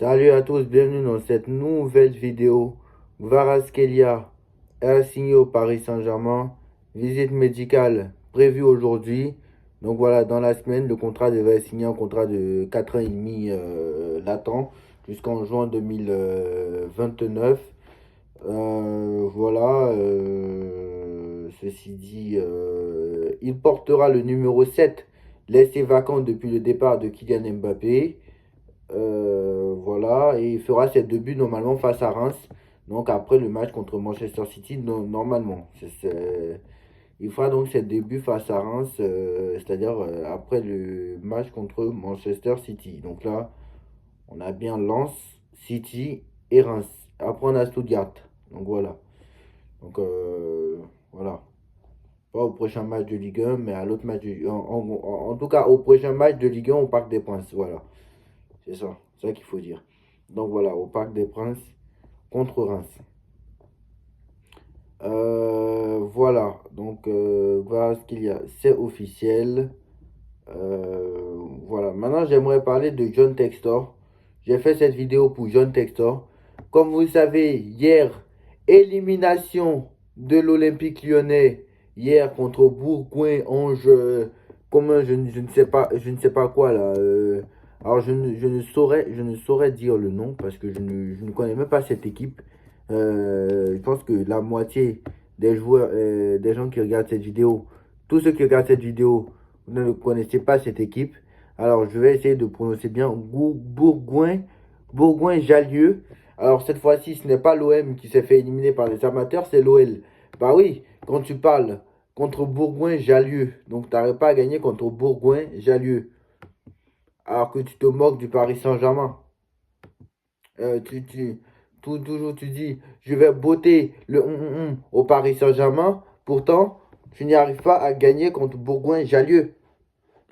Salut à tous, bienvenue dans cette nouvelle vidéo. Kvaratskhelia est signé au Paris Saint-Germain. Visite médicale prévue aujourd'hui. Donc voilà, dans la semaine, le contrat devait être signé, un contrat de 4 ans et demi latent jusqu'en juin 2029. Voilà, ceci dit, il portera le numéro 7 laissé vacant depuis le départ de Kylian Mbappé. Voilà, et il fera ses débuts normalement face à Reims. Donc après le match contre Manchester City, normalement. Il fera donc ses débuts face à Reims, c'est-à-dire après le match contre Manchester City. Donc là, on a bien Lens, City et Reims. Après on a Stuttgart. Donc voilà. Donc voilà. Pas au prochain match de Ligue 1, mais à l'autre match en tout cas au prochain match de Ligue 1 au Parc des Princes. Voilà. C'est ça qu'il faut dire. Donc voilà, au Parc des Princes contre Reims. Voilà, donc voilà ce qu'il y a, c'est officiel. Voilà, maintenant j'aimerais parler de John Textor. J'ai fait cette vidéo pour John Textor. Comme vous le savez, hier, élimination de l'Olympique Lyonnais. Hier contre Bourgoin-Ange, comment je ne sais pas quoi là. Alors je ne saurais dire le nom parce que je ne connais même pas cette équipe. Je pense que la moitié des joueurs, des gens qui regardent cette vidéo, tous ceux qui regardent cette vidéo, vous ne connaissez pas cette équipe. Alors, je vais essayer de prononcer bien Bourgoin-Jallieu. Alors, cette fois-ci, ce n'est pas l'OM qui s'est fait éliminer par les amateurs, c'est l'OL. Bah oui, quand tu parles contre Bourgoin-Jallieu, donc tu n'arrives pas à gagner contre Bourgoin-Jallieu. Alors que tu te moques du Paris Saint-Germain. Euh, tu, tu, Toujours tu dis, je vais botter le au Paris Saint-Germain. Pourtant, tu n'y arrives pas à gagner contre Bourgoin-Jallieu.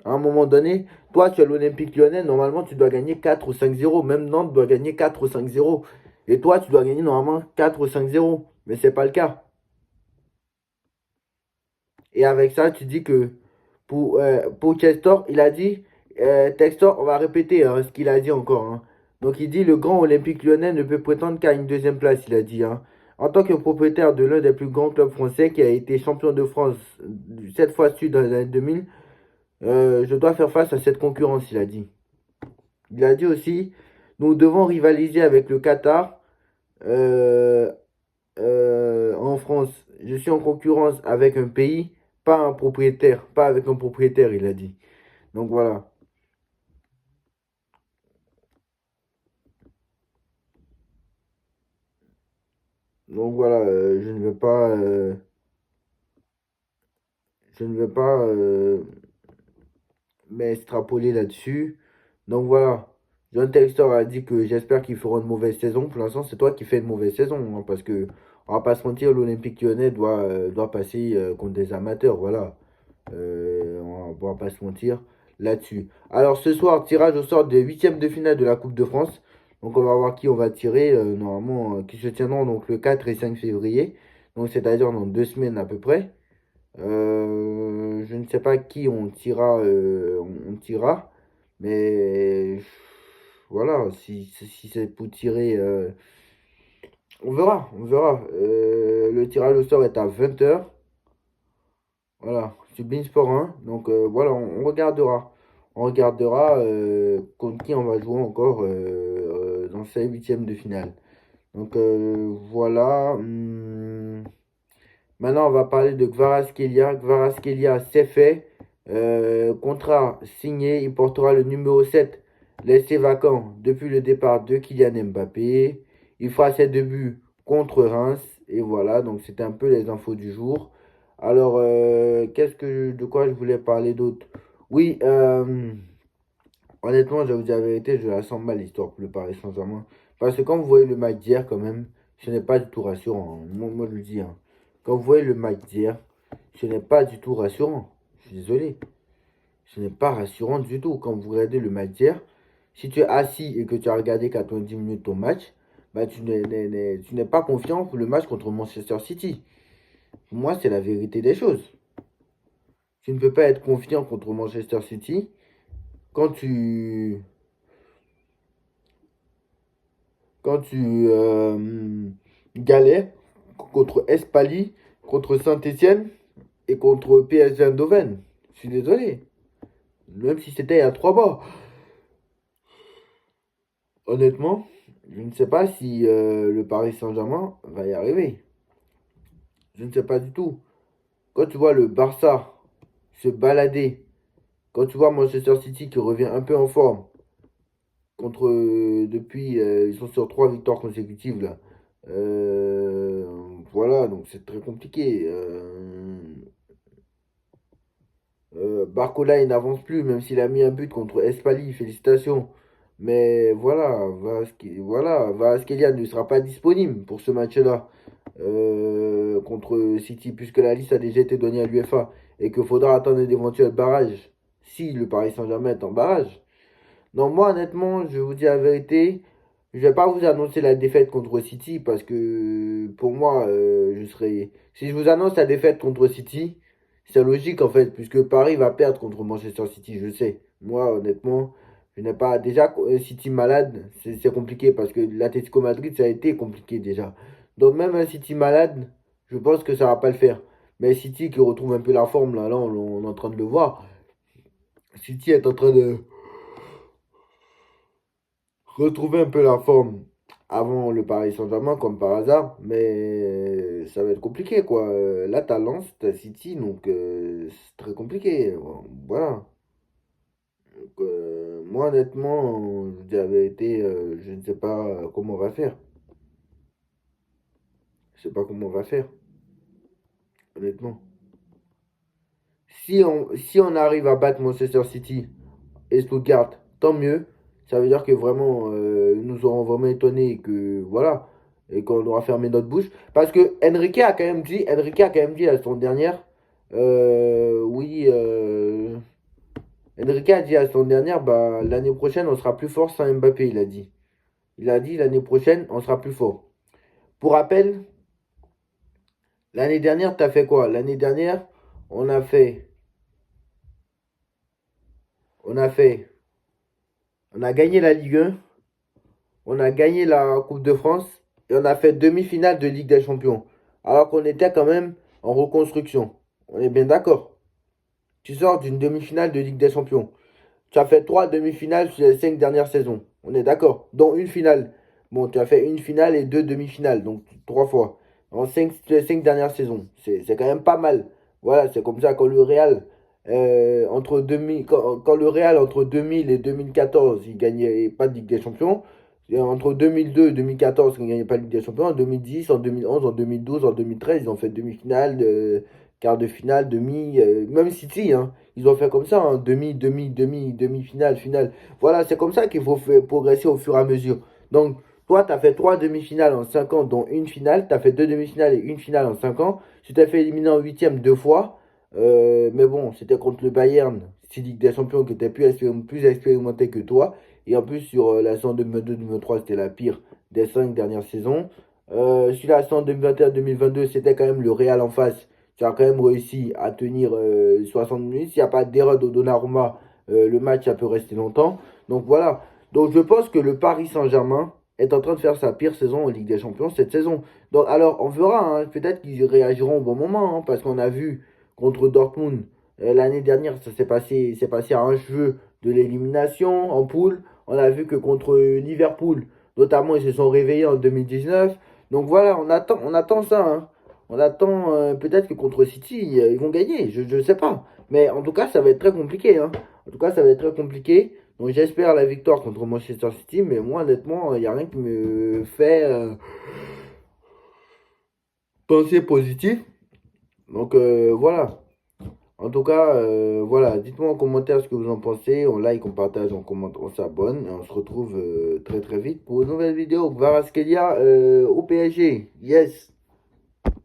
À un moment donné, toi, tu es l'Olympique Lyonnais, normalement, tu dois gagner 4 ou 5-0. Même Nantes doit gagner 4 ou 5-0. Et toi, tu dois gagner normalement 4 ou 5-0. Mais ce n'est pas le cas. Et avec ça, tu dis que pour Textor, il a dit, Textor, on va répéter hein, ce qu'il a dit encore. Hein. Donc il dit, le grand Olympique Lyonnais ne peut prétendre qu'à une deuxième place, il a dit. Hein. En tant que propriétaire de l'un des plus grands clubs français qui a été champion de France 7 fois dans les années 2000, je dois faire face à cette concurrence, il a dit. Il a dit aussi, nous devons rivaliser avec le Qatar euh, en France. Je suis en concurrence avec un pays, pas un propriétaire, pas avec un propriétaire, il a dit. Donc voilà. Donc voilà, je ne vais pas m'extrapoler là-dessus. Donc voilà. John Textor a dit que j'espère qu'il fera une mauvaise saison. Pour l'instant, c'est toi qui fais une mauvaise saison. Hein, parce que, on va pas se mentir, l'Olympique Lyonnais doit passer contre des amateurs. Voilà. On va pas se mentir là-dessus. Alors ce soir, tirage au sort des huitièmes de finale de la Coupe de France. Donc on va voir qui on va tirer. Normalement, qui se tiendront donc le 4 et 5 février. Donc c'est-à-dire dans 2 semaines à peu près. Je ne sais pas qui on tirera, mais voilà, si c'est pour tirer, on verra, on verra. Le tirage au sort est à 20 h. Voilà, c'est Beansport 1, donc voilà, on regardera. On regardera contre qui on va jouer encore dans ces huitièmes de finale. Donc voilà. Maintenant, on va parler de Kvaratskhelia. Kvaratskhelia, c'est fait. Contrat signé. Il portera le numéro 7 laissé vacant depuis le départ de Kylian Mbappé. Il fera ses débuts contre Reims. Et voilà, donc c'était un peu les infos du jour. Alors, de quoi je voulais parler d'autre? Oui, honnêtement, je vais vous dire la vérité, je la sens mal l'histoire pour le Paris Saint-Germain. Parce que quand vous voyez le match d'hier, quand même, ce n'est pas du tout rassurant. Hein. Moi, je le dis. Hein. Quand vous voyez le match d'hier, ce n'est pas du tout rassurant. Je suis désolé. Ce n'est pas rassurant du tout. Quand vous regardez le match d'hier, si tu es assis et que tu as regardé 90 minutes ton match, bah, tu n'es pas confiant pour le match contre Manchester City. Pour moi, c'est la vérité des choses. Tu ne peux pas être confiant contre Manchester City quand tu quand tu galères contre Espali, contre Saint-Étienne et contre PSG Eindhoven. Je suis désolé. Même si c'était à 3 bas. Honnêtement, je ne sais pas si le Paris Saint-Germain va y arriver. Je ne sais pas du tout. Quand tu vois le Barça se balader, quand tu vois Manchester City qui revient un peu en forme, contre depuis ils sont sur 3 victoires consécutives là. Euh, voilà, donc c'est très compliqué. Barcola il n'avance plus, même s'il a mis un but contre Espali, félicitations. Mais voilà, Vasquelia ne sera pas disponible pour ce match-là contre City, puisque la liste a déjà été donnée à l'UEFA et qu'il faudra attendre d'éventuels barrages si le Paris Saint-Germain est en barrage. Non, moi, honnêtement, je vous dis la vérité, je vais pas vous annoncer la défaite contre City parce que pour moi, je serais. Si je vous annonce la défaite contre City, c'est logique en fait, puisque Paris va perdre contre Manchester City, je sais. Moi, honnêtement, je n'ai pas. Déjà, City malade, c'est compliqué parce que l'Atlético Madrid, ça a été compliqué déjà. Donc, même un City malade, je pense que ça va pas le faire. Mais City qui retrouve un peu la forme, là, on est en train de le voir. City est en train de retrouver un peu la forme avant le Paris Saint-Germain, comme par hasard, mais ça va être compliqué, quoi. Là, t'as Lens, t'as City, donc c'est très compliqué. Voilà. Donc, moi, honnêtement, je vous dis la vérité, je ne sais pas comment on va faire. Je sais pas comment on va faire, honnêtement. Si on arrive à battre Manchester City et Stuttgart, tant mieux. Ça veut dire que vraiment, nous aurons vraiment étonné et que voilà, et qu'on aura fermé notre bouche. Parce que Enrique a quand même dit la semaine dernière, oui, Enrique a dit la semaine dernière, bah l'année prochaine on sera plus fort sans Mbappé, il a dit. Il a dit l'année prochaine on sera plus fort. Pour rappel, l'année dernière t'as fait quoi? L'année dernière, on a fait, on a fait, on a gagné la Ligue 1. On a gagné la Coupe de France et on a fait demi-finale de Ligue des Champions. Alors qu'on était quand même en reconstruction. On est bien d'accord. Tu sors d'une demi-finale de Ligue des Champions. Tu as fait 3 demi-finales sur les 5 dernières saisons. On est d'accord. Dont une finale. Bon, tu as fait une finale et 2 demi-finales. Donc 3 fois. En les 5 dernières saisons. C'est quand même pas mal. Voilà, c'est comme ça quand le Real, quand le Real entre 2000 et 2014, il gagnait pas de Ligue des Champions. Et entre 2002 et 2014, ils ne gagnaient pas de Ligue des Champions. En 2010, en 2011, en 2012, en 2013, ils ont fait demi-finale, quart de finale, demi. Même City, hein, ils ont fait comme ça, hein, demi-finale, finale. Voilà, c'est comme ça qu'il faut progresser au fur et à mesure. Donc, toi, tu as fait 3 demi-finales en 5 ans, dont une finale. Tu as fait 2 demi-finales et une finale en 5 ans. Tu t'es fait éliminer en huitième 2 fois. Mais bon, c'était contre le Bayern, c'est Ligue des Champions qui était plus expérimenté que toi. Et en plus, sur la saison 2022-2023, c'était la pire des 5 dernières saisons. Sur la saison 2021-2022, c'était quand même le Real en face. Tu as quand même réussi à tenir 60 minutes. S'il n'y a pas d'erreur de Donnarumma, le match ça peut rester longtemps. Donc voilà. Donc je pense que le Paris Saint-Germain est en train de faire sa pire saison en Ligue des Champions cette saison. Donc alors on verra, hein. Peut-être qu'ils réagiront au bon moment, hein, parce qu'on a vu contre Dortmund l'année dernière, ça s'est passé à un cheveu de l'élimination en poule. On a vu que contre Liverpool, notamment, ils se sont réveillés en 2019. Donc voilà, on attend ça, hein. On attend peut-être que contre City, ils vont gagner. Je ne sais pas. Mais en tout cas, ça va être très compliqué, hein. En tout cas, ça va être très compliqué. Donc j'espère la victoire contre Manchester City. Mais moi, honnêtement, il n'y a rien qui me fait penser positif. Donc voilà. En tout cas, voilà, dites-moi en commentaire ce que vous en pensez. On like, on partage, on commente, on s'abonne. Et on se retrouve très très vite pour une nouvelle vidéo. Kvaratskhelia au PSG. Yes.